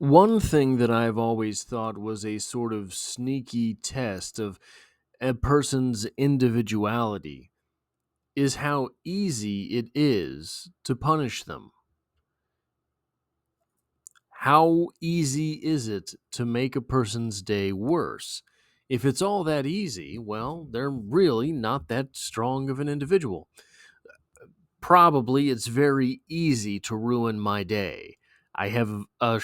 One thing that I've always thought was a sort of sneaky test of a person's individuality is how easy it is to punish them. How easy is it to make a person's day worse? If it's all that easy, well, they're really not that strong of an individual. Probably it's very easy to ruin my day. I have a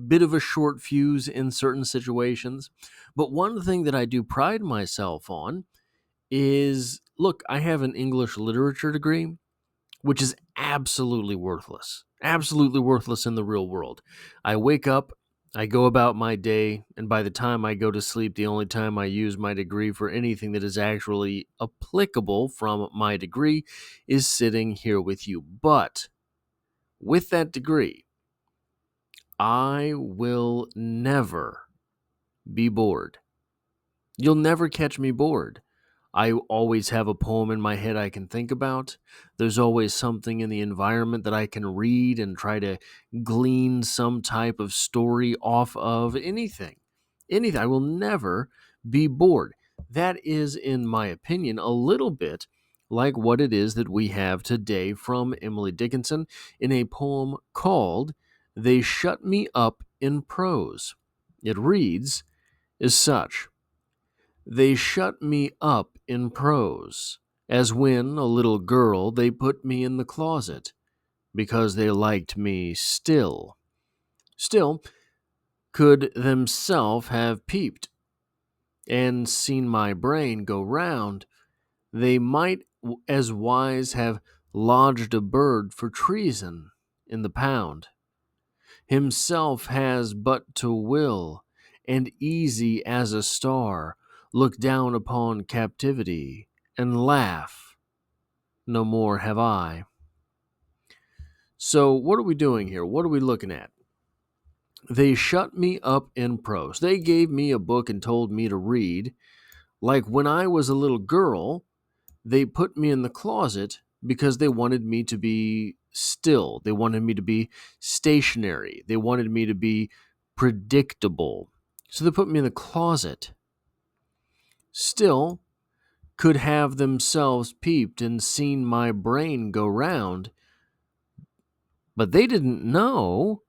bit of a short fuse in certain situations, but one thing that I do pride myself on is look, I have an English literature degree, which is absolutely worthless. Absolutely worthless in the real world. I wake up, I go about my day, and by the time I go to sleep, the only time I use my degree for anything that is actually applicable from my degree is sitting here with you. But with that degree, I will never be bored. You'll never catch me bored. I always have a poem in my head I can think about. There's always something in the environment that I can read and try to glean some type of story off of anything. Anything. I will never be bored. That is, in my opinion, a little bit like what it is that we have today from Emily Dickinson in a poem called They Shut Me Up in Prose. It reads as such. They shut me up in prose, as when, a little girl, they put me in the closet, because they liked me still. Still, could themself have peeped, and seen my brain go round, they might as wise have lodged a bird for treason in the pound. Himself has but to will, and easy as a star, look down upon captivity, and laugh. No more have I. So, what are we doing here? What are we looking at? They shut me up in prose. They gave me a book and told me to read. Like when I was a little girl, they put me in the closet because they wanted me to be still. They wanted me to be stationary. They wanted me to be predictable. So they put me in the closet. Still, could have themselves peeped and seen my brain go round, but they didn't know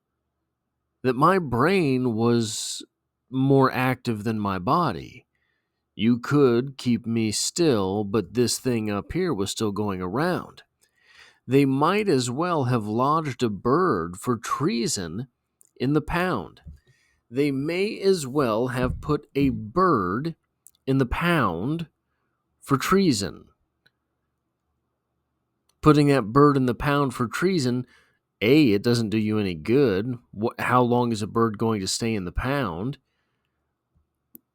that my brain was more active than my body. You could keep me still, but this thing up here was still going around. They might as well have lodged a bird for treason in the pound. They may as well have put a bird in the pound for treason. Putting that bird in the pound for treason, A, it doesn't do you any good. How long is a bird going to stay in the pound?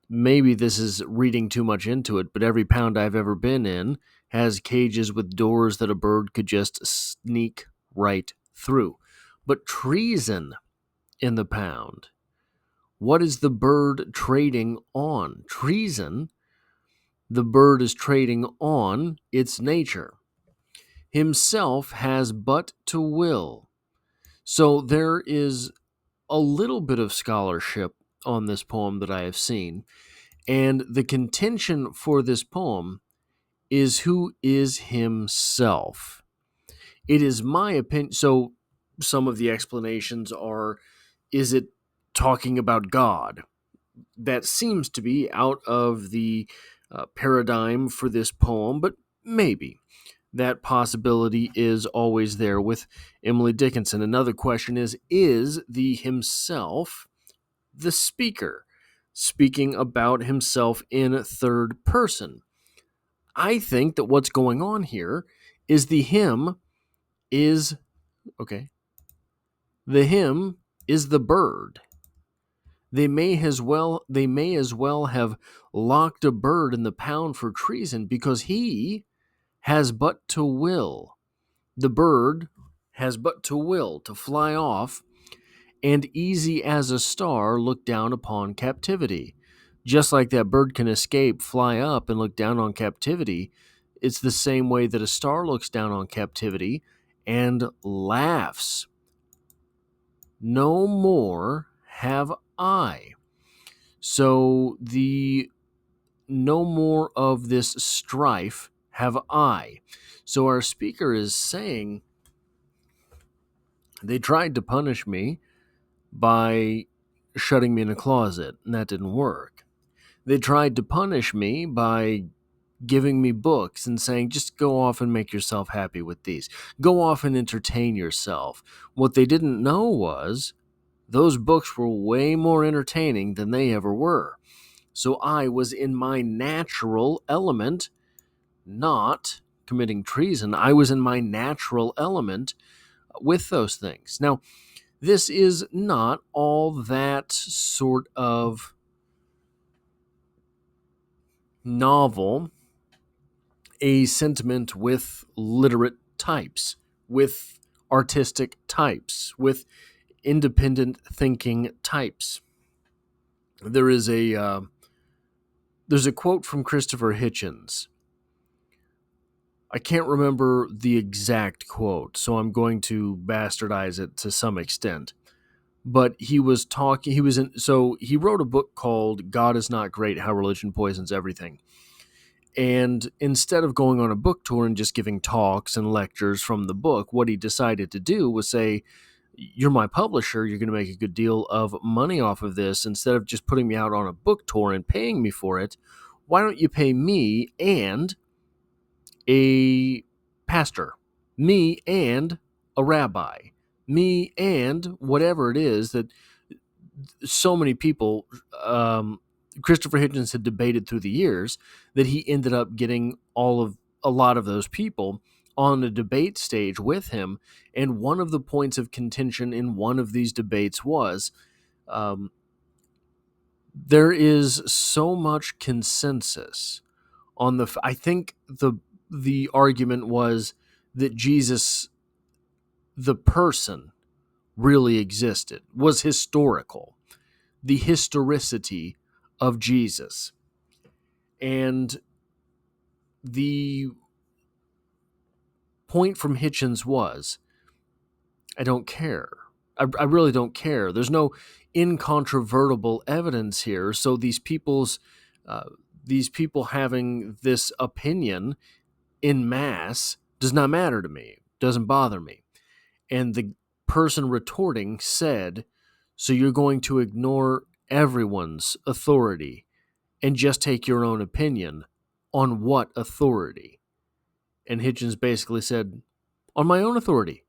Maybe this is reading too much into it, but every pound I've ever been in has cages with doors that a bird could just sneak right through. But treason in the pound. What is the bird trading on? Treason, the bird is trading on its nature. Himself has but to will. So there is a little bit of scholarship on this poem that I have seen. And the contention for this poem is who is himself. It is my opinion. So some of the explanations are, is it talking about God? That seems to be out of the paradigm for this poem, but maybe that possibility is always there with Emily Dickinson. Another question is the himself the speaker, speaking about himself in third person? I think that what's going on here is the him is, okay, the him is the bird. They may as well have locked a bird in the pound for treason because he has but to will. The bird has but to will to fly off and easy as a star look down upon captivity. Just like that bird can escape, fly up, and look down on captivity, it's the same way that a star looks down on captivity and laughs. No more have I. So the no more of this strife have I. So our speaker is saying they tried to punish me by shutting me in a closet, and that didn't work. They tried to punish me by giving me books and saying, just go off and make yourself happy with these. Go off and entertain yourself. What they didn't know was those books were way more entertaining than they ever were. So I was in my natural element, not committing treason. I was in my natural element with those things. Now, this is not all that sort of novel a sentiment with literate types, with artistic types, with independent thinking types. There's a quote from Christopher Hitchens. I can't remember the exact quote, so I'm going to bastardize it to some extent. But he was talking. He wrote a book called "God Is Not Great: How Religion Poisons Everything." And instead of going on a book tour and just giving talks and lectures from the book, what he decided to do was say, you're my publisher, you're going to make a good deal of money off of this. Instead of just putting me out on a book tour and paying me for it, why don't you pay me and a pastor, me and a rabbi, me and whatever it is that so many people, Christopher Hitchens had debated through the years that he ended up getting a lot of those people on a debate stage with him. And one of the points of contention in one of these debates was there is so much consensus on I think the argument was that Jesus, the person, really existed, was historical. The historicity of Jesus. And the point from Hitchens was, I don't care. I really don't care. There's no incontrovertible evidence here. So these people having this opinion in mass does not matter to me. Doesn't bother me. And the person retorting said, so you're going to ignore everyone's authority and just take your own opinion. On what authority? And Hitchens basically said, on my own authority.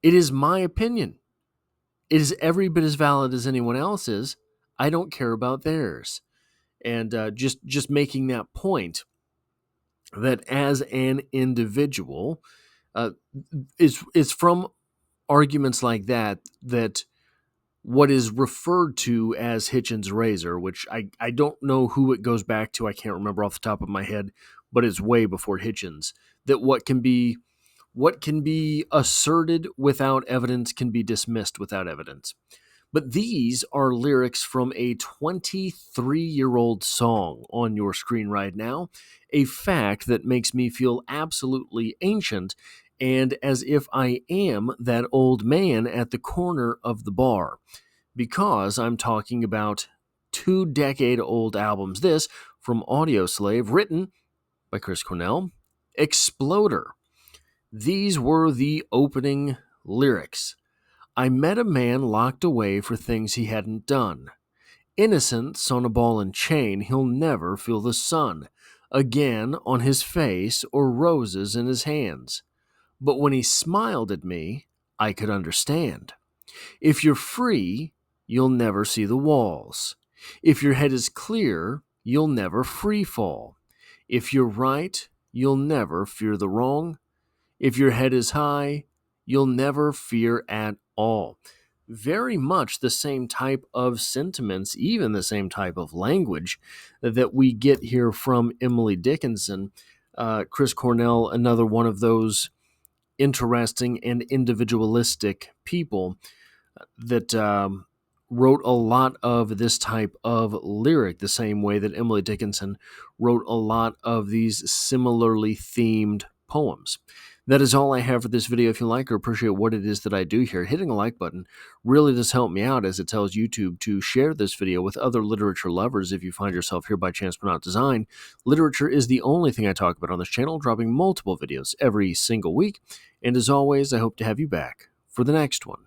It is my opinion. It is every bit as valid as anyone else's. I don't care about theirs. And just making that point that as an individual, it's from arguments like that what is referred to as Hitchens' razor, which I don't know who it goes back to, I can't remember off the top of my head, but it's way before Hitchens, that what can be asserted without evidence can be dismissed without evidence. But these are lyrics from a 23-year-old song on your screen right now, a fact that makes me feel absolutely ancient and as if I am that old man at the corner of the bar, because I'm talking about 2-decade-old albums. This from Audioslave, written by Chris Cornell, Exploder. These were the opening lyrics. I met a man locked away for things he hadn't done. Innocence on a ball and chain, he'll never feel the sun again on his face or roses in his hands. But when he smiled at me, I could understand. If you're free, you'll never see the walls. If your head is clear, you'll never free fall. If you're right, you'll never fear the wrong. If your head is high, you'll never fear at all. Very much the same type of sentiments, even the same type of language that we get here from Emily Dickinson. Chris Cornell, another one of those interesting and individualistic people that wrote a lot of this type of lyric, the same way that Emily Dickinson wrote a lot of these similarly themed poems. That is all I have for this video. If you like or appreciate what it is that I do here, hitting the like button really does help me out, as it tells YouTube to share this video with other literature lovers. If you find yourself here by chance but not design, literature is the only thing I talk about on this channel, dropping multiple videos every single week. And as always, I hope to have you back for the next one.